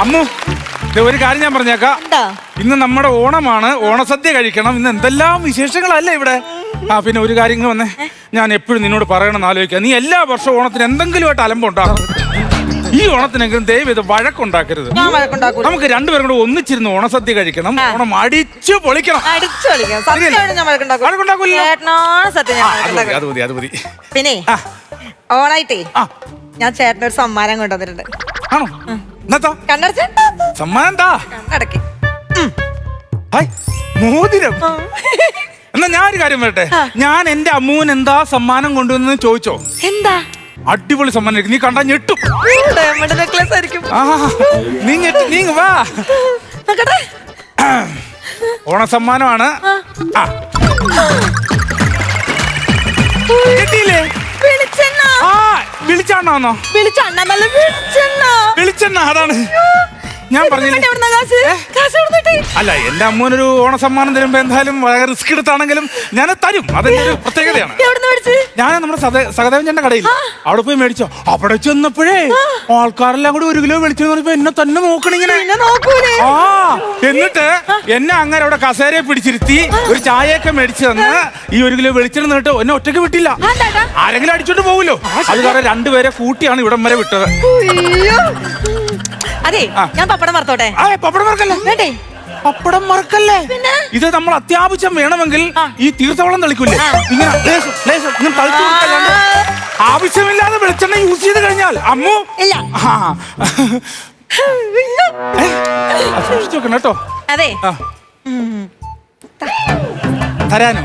അമ്മു ഒരു കാര്യം ഞാൻ പറഞ്ഞേക്കാം. ഇന്ന് നമ്മുടെ ഓണമാണ്, ഓണസദ്യ കഴിക്കണം. ഇന്ന് എന്തെല്ലാം വിശേഷങ്ങളല്ലേ ഇവിടെ. പിന്നെ ഒരു കാര്യം വന്നേ, ഞാൻ എപ്പോഴും നിന്നോട് പറയണമെന്ന് ആലോചിക്കാം. നീ എല്ലാ വർഷവും ഓണത്തിന് എന്തെങ്കിലുമായിട്ട് അലമ്പുണ്ടാകും. ഈ ഓണത്തിനെങ്കിലും ദയവ് ഇത് വഴക്കുണ്ടാക്കരുത്. നമുക്ക് രണ്ടുപേരും കൂടെ ഒന്നിച്ചിരുന്ന് ഓണസദ്യ കഴിക്കണം. ഓണം അടിച്ചു പൊളിക്കണം. അത് മതി. പിന്നെ ഓണായിട്ടേ ഞാൻ ചേട്ടനൊരു സമ്മാനം കൊണ്ടുവന്നിട്ടുണ്ട്. ആണോ? സമ്മാനം എന്താ? മോതിരം. എന്നാ ഞാനൊരു കാര്യം പറയട്ടെ, ഞാൻ എന്റെ അമ്മൂന് എന്താ സമ്മാനം കൊണ്ടുവന്ന് ചോദിച്ചോ? എന്താ? അടിപൊളി സമ്മാനം. നീ കണ്ടാ ഞെട്ടും. നീ വാ. ഓണസമ്മാനമാണ്. കിട്ടിയില്ലേ? വിളിച്ചാണോ? വെളിച്ചെണ്ണ. അതാണ് ഞാൻ പറഞ്ഞില്ലേ. അല്ല, എന്റെ അമ്മൂനൊരു ഓണസമ്മാനം തരുമ്പോ എന്തായാലും വളരെ റിസ്ക് എടുത്താണെങ്കിലും ഞാൻ തരും. അതിന്റെ ഒരു പ്രത്യേകതയാണ്. ഞാൻ നമ്മുടെ സഹദേവൻ ചേട്ടന്റെ കടയിൽ അവിടെ പോയി മേടിച്ചോ. അവിടെ ചെന്നപ്പോഴേ ആൾക്കാരെല്ലാം കൂടി 1 കിലോ വെളിച്ചെന്ന് പറഞ്ഞപ്പോ എന്നെ തന്നെ നോക്കണിങ്ങനെ. എന്നിട്ട് എന്നെ അങ്ങനെ അവിടെ കസേരയെ പിടിച്ചിരുത്തി ഒരു ചായയൊക്കെ മേടിച്ചു തന്ന് ഈ 1 കിലോ വെളിച്ചെണ്ണ നിന്നിട്ട് എന്നെ ഒറ്റയ്ക്ക് വിട്ടില്ല. ആരെങ്കിലും അടിച്ചോണ്ട് പോവുമല്ലോ. അത് കാരണം 2 പേരെ കൂട്ടിയാണ് ഇവിടം വരെ വിട്ടത്. അതെ, ഞാൻ പപ്പടം വറുത്തോട്ടെ? പപ്പടം മറക്കല്ലേ. ഇത് നമ്മൾ അത്യാവശ്യം വേണമെങ്കിൽ ഈ തീർത്ഥവളം തളിക്കൂലേ, ഇങ്ങനെ ആവശ്യമില്ലാതെ വെളിച്ചെണ്ണ യൂസ് ചെയ്ത് കഴിഞ്ഞാൽ അമ്മു സൂക്ഷിച്ചു വെക്കണം കേട്ടോ. അതെ, തരാനോ?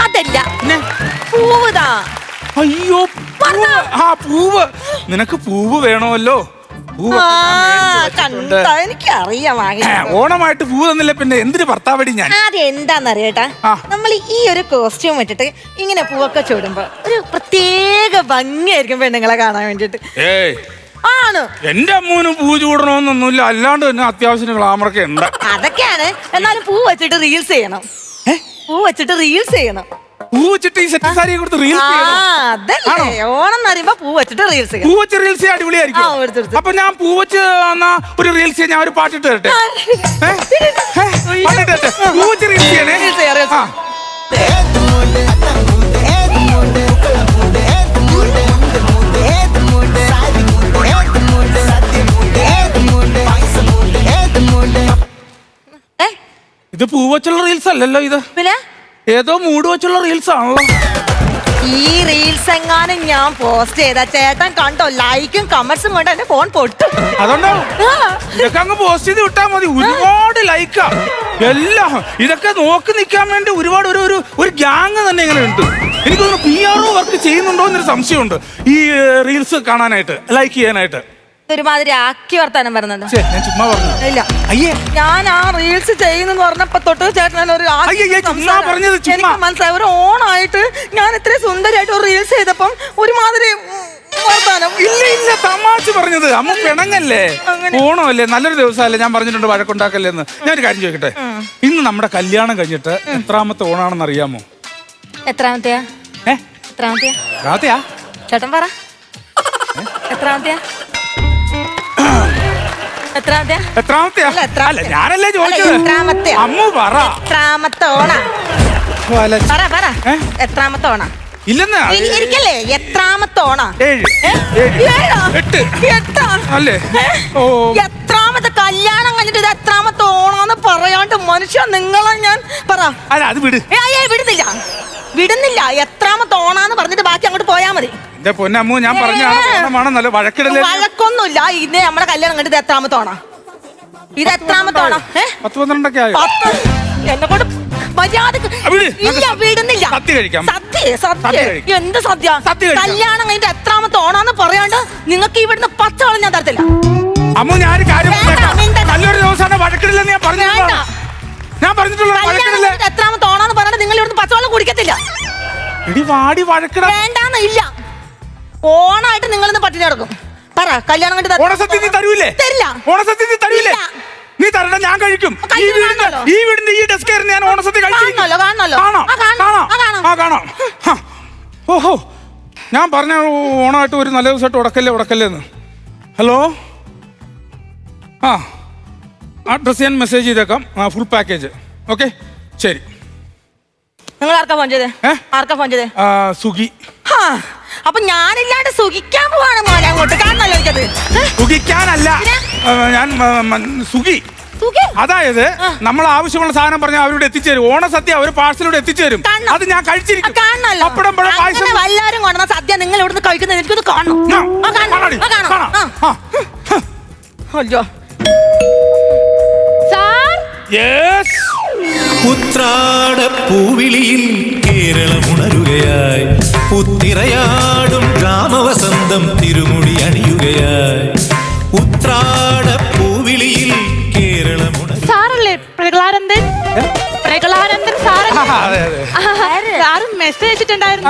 അതല്ല, പൂവുതാ. അയ്യോ, പൂവ്. നിനക്ക് പൂവ് വേണമല്ലോ. എനിക്കറിയാം. ഓണമായിട്ട് പൂ തന്നില്ല പിന്നെ എന്തിന് ഭർത്താവടി ഞാൻ. അതെന്താന്നറിയട്ടാ, നമ്മൾ ഈ ഒരു കോസ്റ്റ്യൂം ഇട്ടിട്ട് ഇങ്ങനെ പൂവൊക്കെ ചൂടുമ്പോ ഒരു പ്രത്യേക ഭംഗിയായിരിക്കും പെണ്ണുങ്ങളെ കാണാൻ വേണ്ടിട്ട്. ആണ്. എന്റെ അമ്മൂന് പൂ ചൂടണമെന്നൊന്നുമില്ല, അല്ലാണ്ട് തന്നെ അത്യാവശ്യം ഗ്ലാമറൊക്കെ ഉണ്ട്. അതൊക്കെയാണ്. എന്നാലും പൂ വെച്ചിട്ട് റീൽസ് ചെയ്യണം. പൂ വെച്ചിട്ട് റീൽസ് ചെയ്യണം. പൂ വെച്ചിട്ട് ഈ സെറ്റ് സാരി കൊടുത്ത് റീൽസ് അതല്ലേ ഓണം എന്ന് പറയുമ്പോ പൂ വെച്ചിട്ട് റീൽസ് ചെയ്യണം. പൂ വെച്ച് റീൽസ് ചെയ്യാൻ അടിപൊളിയായിരിക്കും. അപ്പൊ ഞാൻ പൂ വെച്ച് ഒരു റീൽസ് ചെയ്യാൻ ഞാൻ ഒരു പാട്ടിട്ട് തരട്ടെ. പൂ വെച്ച് റീൽസ് ചെയ്യണേ. ഇത് പൂ വെച്ചുള്ള റീൽസ് അല്ലല്ലോ, ഇത് ഏതോ മൂഡ് വെച്ചുള്ള റീൽസ് ആണല്ലോ. ഈ റീൽസ് എങ്ങാനും ഞാൻ പോസ്റ്റ് ചെയ്ത ചേട്ടൻ കണ്ടോ, ലൈക്കും കമന്റ്സും കൊണ്ട് എന്റെ ഫോൺ പൊട്ടും. അതുകൊണ്ടാവും ഇതൊക്കെ അങ്ങ് പോസ്റ്റ് ചെയ്ത് വിട്ടാൽ മതി. ഒരുപാട് ലൈക്കാ എല്ലാം. ഇതൊക്കെ നോക്കി നിൽക്കാൻ വേണ്ടി ഒരുപാട് ഒരു ഗ്യാങ് തന്നെ ഇങ്ങനെ ഉണ്ട്. എനിക്ക് തോന്നുന്നു PRO വർക്ക് ചെയ്യുന്നുണ്ടോ എന്നൊരു സംശയമുണ്ട് ഈ റീൽസ് കാണാനായിട്ട്, ലൈക്ക് ചെയ്യാനായിട്ട്. ഒരുമാതിരി ആക്കി വർത്താനം പറഞ്ഞത് ഞാൻ ചുമ്മാ പറഞ്ഞു. ഇല്ല, ഞാൻ ആ റീൽസ് ചെയ്യുന്നെന്ന് പറഞ്ഞപ്പോ തൊട്ട് ചേട്ടൻ എനിക്ക് മനസ്സിലായി. ഒരു ഓണായിട്ട് ഞാൻ ഇത്രയും സുന്ദരിയായിട്ട് ഒരു റീൽസ് ചെയ്തപ്പം ഒരുമാതിരി വർത്താനം. ഇല്ല, തമാശ പറഞ്ഞത്. അമ്മ പിണങ്ങല്ലേ, ഓണമല്ലേ, നല്ലൊരു ദിവസമല്ലേ. ഞാൻ പറഞ്ഞിട്ടുണ്ട് വഴക്കുണ്ടാക്കല്ലേ എന്ന്. ഞാനൊരു കാര്യം ചോദിക്കട്ടെ, ഇന്ന് നമ്മുടെ കല്യാണം കഴിഞ്ഞിട്ട് എത്രാമത്തെ ഓണാണെന്ന് അറിയാമോ? എത്രാമത്തെയാ? ചേട്ടൻ പറ, എത്രാമത്തെയാ? ഞാനല്ലേ ചോദിച്ചത്. അമ്മു പറ. എത്രാമത്തെ ഓണ? എത്രാമത്തെ ഓണ? ഇല്ലെന്ന് ഇരിക്കല്ലേ, എത്രാമത്തെ ഓണ? 8 അല്ലേ? എത്രാമത്തെ കല്യാണം കഴിഞ്ഞിട്ട് ഇത് എത്രാമത്തെ ഓണാന്ന് പറയാണ്ട് മനുഷ്യ നിങ്ങളെ ഞാൻ പറ. അത് വിടുന്നില്ല. എത്രാമത്തെ ഓണാന്ന് പറഞ്ഞിട്ട് ബാക്കി അങ്ങോട്ട് പോയാ മതി. പൊന്നമ്മു, ഞാൻ പറഞ്ഞ വഴക്കൊന്നുമില്ല. ഇത് നമ്മളെ കല്യാണം കണ്ടിട്ട് എത്രാമത്തെ ഓണ? ഇത് എത്രാമത്തെ ഓണ? 10-12 ആയോ? എന്നെ കൊണ്ട് മര്യാദക്ക് വിടുന്നില്ല. എന്ത് സദ്യ? കല്യാണം കഴിഞ്ഞിട്ട് എത്രാമത്തെ ഓണാന്ന് പറയാണ്ട് നിങ്ങൾക്ക് ഇവിടുന്ന് പച്ചവെള്ളം ഞാൻ തരത്തില്ല. അമ്മു, നല്ലൊരു ദിവസമാണ്, വഴക്കിടില്ലെന്ന് ഞാൻ പറഞ്ഞിട്ടുള്ള. എത്രാമത്തെ ഓണാന്ന് പറഞ്ഞിട്ട് നിങ്ങൾ ഇവിടുന്ന് പച്ചവെള്ളം കുടിക്കത്തില്ല. വേണ്ടാന്ന് ഇല്ല. ഓണായിട്ട് നിങ്ങൾ ഇന്ന് പട്ടിണി കിടക്കും. പറ, കല്യാണം കണ്ടിട്ട് ഓണസദ്യ തരൂലേ? തരില്ല. നീ തരണം, ഞാൻ കഴിക്കും. ഈ വീടിന്റെ ഈ ഡെസ്ക് ഞാൻ ഓണസദ്യ കാണാം. ഓഹോ, ഞാൻ പറഞ്ഞ ഓണമായിട്ട് ഒരു നല്ല ദിവസമായിട്ട് ഉടക്കല്ലേ എന്ന്. ഹലോ, ആ അഡ്രസ് ഞാൻ മെസ്സേജ് ചെയ്തേക്കാം. Full package. ഓക്കെ ശരി. നിങ്ങൾ ആർക്കാ ഫോൺ ചെയ്തേ? ആർക്കാ ഫോൺ ചെയ്തേ? സുഖി. അപ്പൊ ഞാനില്ലാണ്ട് സുഖിക്കാൻ പോവാണ് മോനെ അങ്ങോട്ട്. കാണണല്ലോ എനിക്കത്. സുഖിക്കാനല്ല, ഞാൻ സുഖി. അതായത് നമ്മൾ ആവശ്യമുള്ള സാധനം പറഞ്ഞാൽ അവരോട് എത്തിച്ചേരും. ഓണസദ്യ ഒരു പാഴ്സലോട് എത്തിച്ചേരും. അത് ഞാൻ കഴിച്ചിരിക്കും. എല്ലാരും കൊണ്ടുവന്ന സദ്യ നിങ്ങൾ ഇവിടുന്ന് കഴിക്കുന്നത് എനിക്കൊന്ന് കാണണം. ഉത്രാടപ്പൂവിളിയിൽ കേരളമുണരുകയായി, പുത്തിറയാടും ഗ്രാമവസന്തം തിരുമുടി അണിയുകയായി. ഉത്രാടപ്പൂവിളിയിൽ സാറല്ലേ പ്രകലാനന്ദൻ? പ്രകലാനന്ദൻ സാറും മെസ്സേജ് അയച്ചിട്ടുണ്ടായിരുന്നു.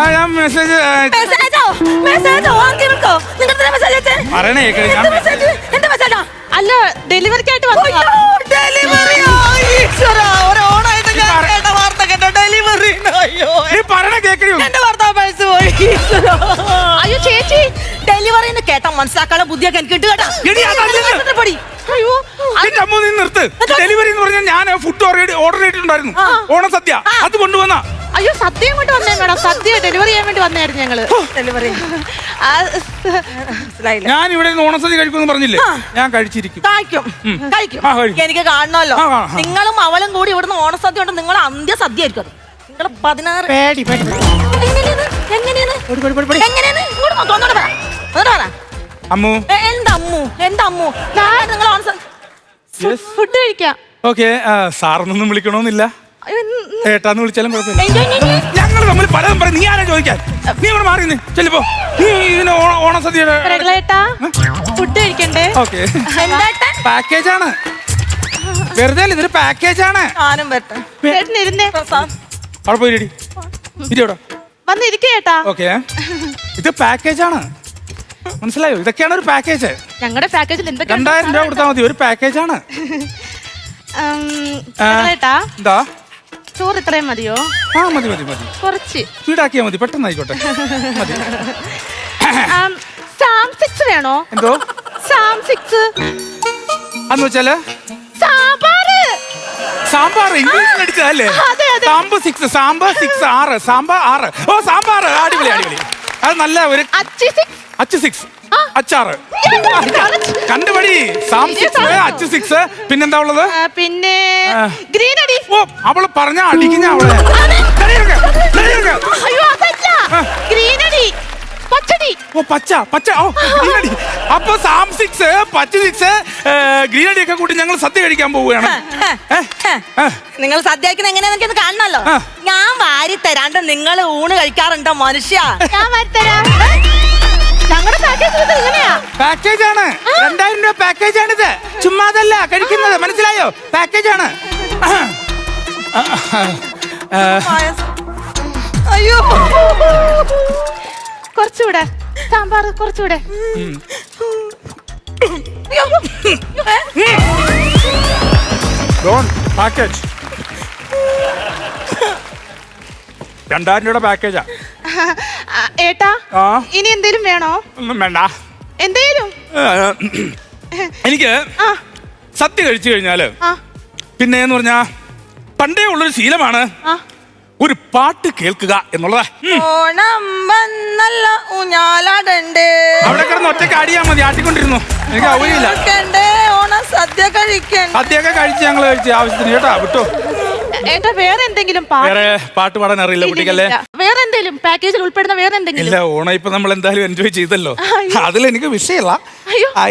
അല്ല ഡെലിവറിക്കായിട്ട് അയ്യോ ചേച്ചി ഡെലിവറിന്ന് കേട്ടാ മനസ്സിലാക്കാനുള്ള ബുദ്ധിയൊക്കെ എനിക്ക് കേട്ടാ. ഡെലിവറി എന്ന് പറഞ്ഞാൽ ഞാൻ ഫുഡ് ഓർഡർ ചെയ്തിട്ടുണ്ടായിരുന്നു. ഓണസദ്യ അത് കൊണ്ടുവന്ന. അയ്യോ സദ്യ കൊണ്ട് വന്നേ മേഡം. സദ്യ ഡെലിവറി ചെയ്യാൻ വേണ്ടി വന്നായിരുന്നു ഞങ്ങള്. ഡെലിവറി ഞാൻ ഇവിടെ ഓണസദ്യ കഴിക്കുമെന്ന് പറഞ്ഞില്ലേ? ഞാൻ കഴിച്ചിരിക്കും. എനിക്ക് കാണണമല്ലോ. നിങ്ങളും അവളും കൂടി ഇവിടുന്ന് ഓണസദ്യ ഉണ്ട്. നിങ്ങൾ അന്ത്യ സദ്യ ആയിരിക്കും. നിങ്ങൾ 16 അമ്മു എന്തമ്മു നിങ്ങൾ ഫുഡ് കഴിക്കാം. ഓക്കെ. സാറിനൊന്നും വിളിക്കണമെന്നില്ല. ഏട്ടാന്ന് വിളിച്ചാലും കുഴപ്പമില്ല. ഞങ്ങൾ തമ്മിൽ പലതും പറയും. നീ ആരാ ചോദിക്കാൻ? നീ ഇവിടെ മാറി ചെല്ലിപ്പോ. നീ ഇതിന് ഓണസദ്യയുടെ ഫുഡ് കഴിക്കണ്ടേ? ഓക്കെ പാക്കേജ് ആണ്. വെറുതെ ഇതൊരു പാക്കേജ് ആണ്. അവിടെ പോയി വന്നിരിക്കേട്ടാ. ഓക്കെ ഇത് പാക്കേജ് ആണ്. മനസ്സിലായോ? ഇതൊക്കെയാണ് ഒരു പാക്കേജ്. ഞങ്ങളുടെ പാക്കേജിൽ 2000 രൂപ കൊടുത്താൽ മതി. ഒരു പാക്കേജ് ആണ്. എന്താ ചോറ് ഇത്രയും മതിയോ? മതി മതി മതി. കുറച്ച് സ്പീഡാക്കിയാ മതി. പെട്ടെന്ന് ആയിക്കോട്ടെ. മതി. സാം 6 വേണോ? എന്തോ സാം 6 അന്ന് വെച്ചാല് സാമ്പാർ ഇംഗ്ലീഷിൽ അടിച്ചതല്ലേ? സാമ്പാർ 6 സാമ്പാർ 6 6 സാമ്പാർ 6. ഓ സാമ്പാർ അടിപൊളി അടിപൊളി. അത് നല്ല ഒരു അച്ച് 6 അച്ചാറ് കണ്ടുപടി. സാം 6 അച്ച് 6 പിന്നെന്താ ഉള്ളത്? പിന്നെ ഗ്രീനടി. ഓ അവള് പറഞ്ഞ അടിക്കുന്ന അവളെ. ഗ്രീനടി പച്ചടി. ഓ പച്ച പച്ച. ഓ ഗ്രീനടി. അപ്പൊ സാം 6 പച്ച 6 ഗ്രീനടി ഒക്കെ കൂട്ടി ഞങ്ങൾ സദ്യ കഴിക്കാൻ പോവുകയാണ്. നിങ്ങൾ സദ്യ കഴിക്കുന്നത് എങ്ങനെയാന്ന് കാണണല്ലോ. ഞാൻ വാരി തരാണ്ട് നിങ്ങൾ ഊണ് കഴിക്കാറുണ്ടോ മനുഷ്യ? ഞാൻ വാരിത്തരാം. ഞങ്ങളുടെ പാക്കേജ് ഇങ്ങനെയാ. പാക്കേജ് ആണ്. 2000 രൂപ പാക്കേജ് ആണിത്. ചുമ്മാതല്ല കഴിക്കുന്നത്. മനസ്സിലായോ? പാക്കേജ് ആണ്. അയ്യോ കുറച്ചുകൂടെ സാമ്പാർ കുറച്ചുകൂടെ. പാക്കേജ് 2000 രൂപയുടെ പാക്കേജാ. ഏട്ടാ ഇനി എന്തേലും വേണോ? ഒന്നും വേണ്ട. എന്തേലും എനിക്ക് സദ്യ കഴിച്ചു കഴിഞ്ഞാല് പിന്നെ എന്ന് പറഞ്ഞാ പണ്ടേ ഉള്ളൊരു ശീലമാണ് ഒരു പാട്ട് കേൾക്കുക എന്നുള്ളതാ. ഓണം വന്നല്ല ഊഞ്ഞാലാടണ്ടേ. അവിടെ കിടന്ന് ഒറ്റയ്ക്ക് ആടിയാ മതി. ആട്ടിക്കൊണ്ടിരുന്നു. എനിക്ക് ഔകര്യമില്ല. ഓണം സദ്യ കഴിക്കണ്ട. സദ്യയൊക്കെ കഴിച്ച് ഞങ്ങൾ കഴിച്ച് ആവശ്യത്തിന്. കേട്ടാ വിട്ടോ. ഏട്ടാ വേറെ എന്തെങ്കിലും വേറെ പാട്ട് പാടാൻ അറിയില്ല കുട്ടിക്കല്ലേ? വേറെ എന്തെങ്കിലും പാക്കേജിൽ ഉൾപ്പെടുന്ന വേറെ എന്തെങ്കിലും? ഇല്ല ഓണം ഇപ്പൊ നമ്മൾ എന്തായാലും എൻജോയ് ചെയ്തല്ലോ. അതിൽ എനിക്ക് വിഷയമില്ല.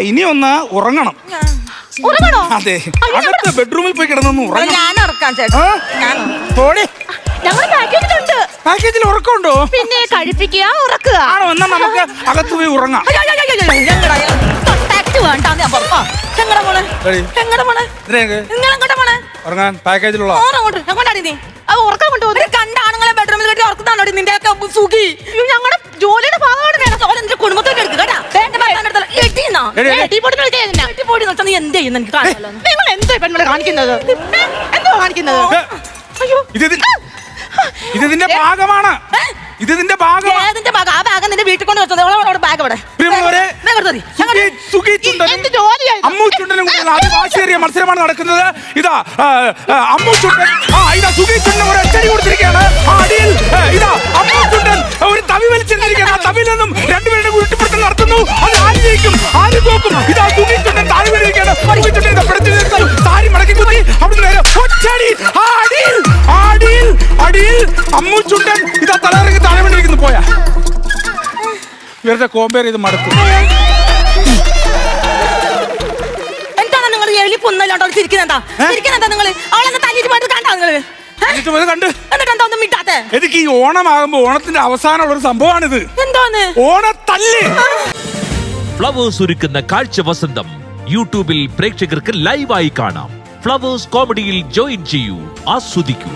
ഇനി ഒന്ന് ഉറങ്ങണം. അതെ അകത്ത് ബെഡ്റൂമിൽ പോയി കിടന്നു ഉറങ്ങണം. ഞാൻ ഉറക്കാം ചേട്ടാ. പാക്കേജിൽ ഉറക്കമുണ്ടോ? പിന്നെ കഴിപ്പിക്കുക ഉറക്കുക ആണോ? എന്നാ നമുക്ക് അകത്ത് പോയി ഉറങ്ങാം. ഉറങ്ങാൻ പാക്കേജിലുള്ള കണ്ട ആണുങ്ങളെ ബെഡ്റൂമിൽ കെട്ടി ഉറക്കുന്നതാണോ നിന്റെ സുഖി? ഞങ്ങളുടെ ജോലിയുടെ ഭാഗമാണ്. കുടുംബത്തോട്ട് എടുക്കുക കേട്ടാ. നീ എന്ത് ചെയ്യുന്നു എനിക്ക് കാണാമല്ലോ. നിങ്ങൾ എന്താ പെൺമളെ കാണിക്കുന്നത്? എന്തോ കാണിക്കുന്നത്? ഇത് ഇതിന്റെ ഭാഗമാണ്. ഇത് നിന്റെ ഭാഗം. ഏതിന്റെ ബാഗ്? ആ ബാഗ് നിന്റെ വീട്ടിൽ കൊണ്ട് വെച്ചത്. അവളോട് ബാഗ് അവിടെ. പ്രിയമുള്ളവരെ, വേഗം എടുത്ത് തരി. എന്ത് ജോലിയായിരുന്നു? അമ്മു ചുണ്ടനും കൂടിയുള്ള അതിവാശിയേറിയ മത്സരമാണ് നടക്കുന്നത്. ഇതാ അമ്മു ചുണ്ടൻ, ഇതാ സുഖി ചുണ്ടൻ ഒരു അച്ചടി കൊടുത്തിരിക്കുകയാണ്. അടിയിൽ ഇതാ അമ്മു ചുണ്ടൻ ഒരു തവി വലിച്ചിരിക്കുകയാണ്. ആ തവിയിൽ നിന്നും രണ്ടുപേരുടെ കുരുട്ടിപ്പിടുത്തം നടത്തുന്നു. അത് ആര് ജയിക്കും, ആര് തോക്കും? ഇതാ സുഖി ചുണ്ടൻ താഴെ വീണിരിക്കുകയാണ്. സുഖി ചുണ്ടൻ ഇതാ പിടിച്ചു നിൽക്കുന്നു. താരി മടക്കി കുത്തി അവിടെ നേരെ ഒറ്റടി. അടിയിൽ അമ്മു ചുണ്ടൻ ഇതാ തലയിറങ്ങി താഴെ വീണിരിക്കുന്നു. പോയാ വെറുതെ കോമ്പയർ ചെയ്ത് മടുത്തു. എന്താണ് നിങ്ങൾ എലിപ്പൊന്നല്ലാണ്ടോ ചിരിക്കുന്നെന്താ? ചിരിക്കുന്നെന്താ നിങ്ങൾ? അവളെന്നെ തല്ലിട്ട് പോയിട്ട് കണ്ടാ നിങ്ങള്? കണ്ട് എന്നിട്ട് എന്താ ഒന്നും മിണ്ടാത്തെ? എനിക്ക് ഈ ഓണമാകുമ്പോ ഓണത്തിന്റെ അവസാനമുള്ള ഒരു സംഭവമാണിത്. എന്താന്ന്? ഓണത്തല്ല്. ഫ്ലവേഴ്സ് ഒരുക്കുന്ന കാഴ്ച വസന്തം യൂട്യൂബിൽ പ്രേക്ഷകർക്ക് ലൈവായി കാണാം. ഫ്ലവേഴ്സ് കോമഡിയിൽ ജോയിൻ ചെയ്യൂ, ആസ്വദിക്കൂ.